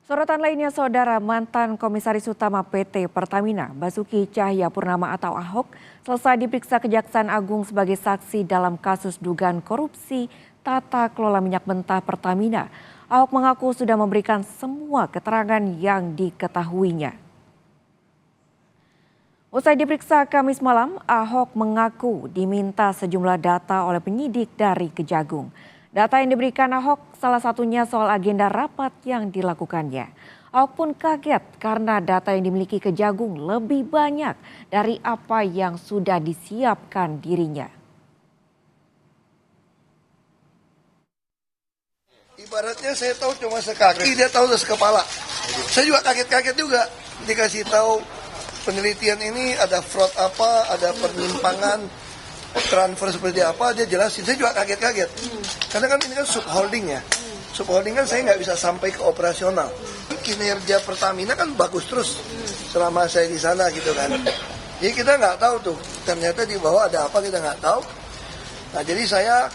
Sorotan lainnya, Saudara, mantan Komisaris Utama PT Pertamina, Basuki Cahayapurnama atau Ahok, selesai diperiksa Kejaksaan Agung sebagai saksi dalam kasus dugaan korupsi tata kelola minyak mentah Pertamina. Ahok mengaku sudah memberikan semua keterangan yang diketahuinya. Usai diperiksa Kamis malam, Ahok mengaku diminta sejumlah data oleh penyidik dari Kejagung. Data yang diberikan Ahok salah satunya soal agenda rapat yang dilakukannya. Ahok pun kaget karena data yang dimiliki Kejagung lebih banyak dari apa yang sudah disiapkan dirinya. Ibaratnya saya tahu cuma sekaki, dia tahu sekepala. Saya juga kaget-kaget juga dikasih tahu penelitian ini ada fraud apa, ada penyimpangan, transfer seperti apa, dia jelasin. Saya juga kaget-kaget. Karena kan ini kan subholding ya. Subholding kan saya nggak bisa sampai ke operasional. Kinerja Pertamina kan bagus terus selama saya di sana gitu kan. Jadi kita nggak tahu tuh, ternyata di bawah ada apa kita nggak tahu. Nah jadi saya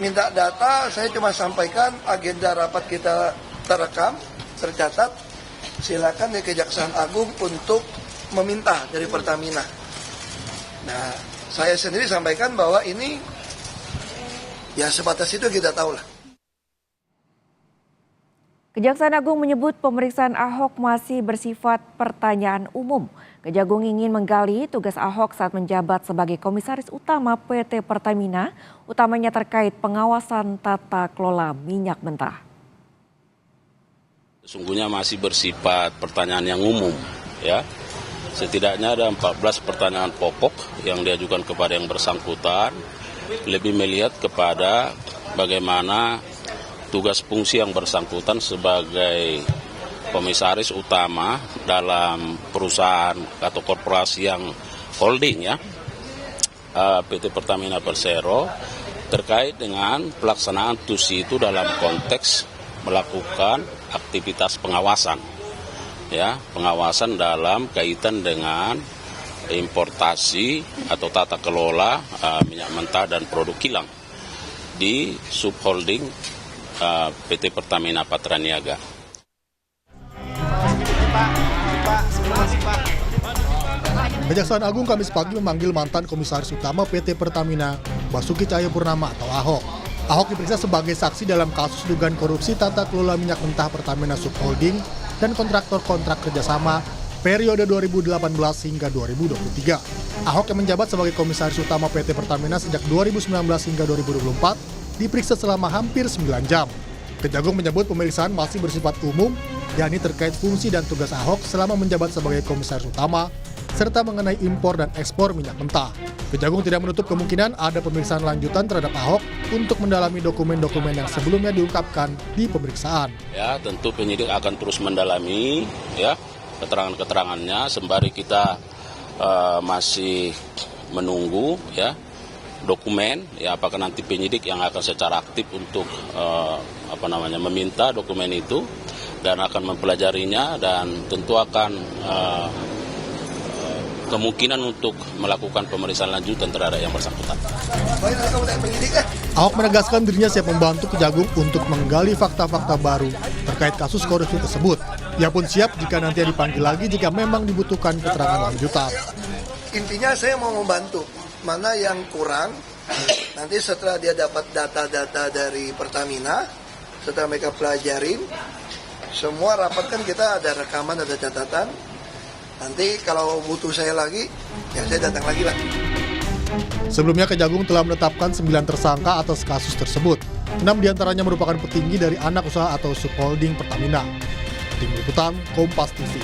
minta data, saya cuma sampaikan agenda rapat kita terekam, tercatat. Silakan di Kejaksaan Agung untuk meminta dari Pertamina. Nah, saya sendiri sampaikan bahwa ini ya sebatas itu kita tahu lah. Kejaksaan Agung menyebut pemeriksaan Ahok masih bersifat pertanyaan umum. Kejagung ingin menggali tugas Ahok saat menjabat sebagai Komisaris Utama PT Pertamina, utamanya terkait pengawasan tata kelola minyak mentah. Sesungguhnya masih bersifat pertanyaan yang umum, ya. Setidaknya ada 14 pertanyaan pokok yang diajukan kepada yang bersangkutan, lebih melihat kepada bagaimana tugas fungsi yang bersangkutan sebagai komisaris utama dalam perusahaan atau korporasi yang holding ya, PT Pertamina Persero, terkait dengan pelaksanaan tusi itu dalam konteks melakukan aktivitas pengawasan. Ya, pengawasan dalam kaitan dengan importasi atau tata kelola minyak mentah dan produk kilang di subholding PT Pertamina Patraniaga. Kejaksaan Agung Kamis pagi memanggil mantan Komisaris Utama PT Pertamina, Basuki Cahayapurnama atau Ahok. Ahok diperiksa sebagai saksi dalam kasus dugaan korupsi tata kelola minyak mentah Pertamina Subholding dan kontraktor-kontrak kerjasama periode 2018 hingga 2023. Ahok yang menjabat sebagai Komisaris Utama PT Pertamina sejak 2019 hingga 2024 diperiksa selama hampir 9 jam. Kejagung menyebut pemeriksaan masih bersifat umum, yakni terkait fungsi dan tugas Ahok selama menjabat sebagai Komisaris Utama, serta mengenai impor dan ekspor minyak mentah. Kejagung tidak menutup kemungkinan ada pemeriksaan lanjutan terhadap Ahok untuk mendalami dokumen-dokumen yang sebelumnya diungkapkan di pemeriksaan. Ya, tentu penyidik akan terus mendalami ya keterangan-keterangannya sembari kita masih menunggu ya dokumen ya, apakah nanti penyidik yang akan secara aktif untuk meminta dokumen itu dan akan mempelajarinya dan tentu akan kemungkinan untuk melakukan pemeriksaan lanjutan terhadap yang bersangkutan. Ahok menegaskan dirinya siap membantu Kejagung untuk menggali fakta-fakta baru terkait kasus korupsi tersebut. Ia pun siap jika nanti dipanggil lagi jika memang dibutuhkan keterangan lanjutan. Intinya saya mau membantu, mana yang kurang, nanti setelah dia dapat data-data dari Pertamina, setelah mereka pelajarin, semua rapat kan kita ada rekaman, ada catatan. Nanti kalau butuh saya lagi, ya saya datang lagi lah. Sebelumnya Kejagung telah menetapkan 9 tersangka atas kasus tersebut. 6 diantaranya merupakan petinggi dari anak usaha atau subholding Pertamina. Tim Liputan Kompas TV.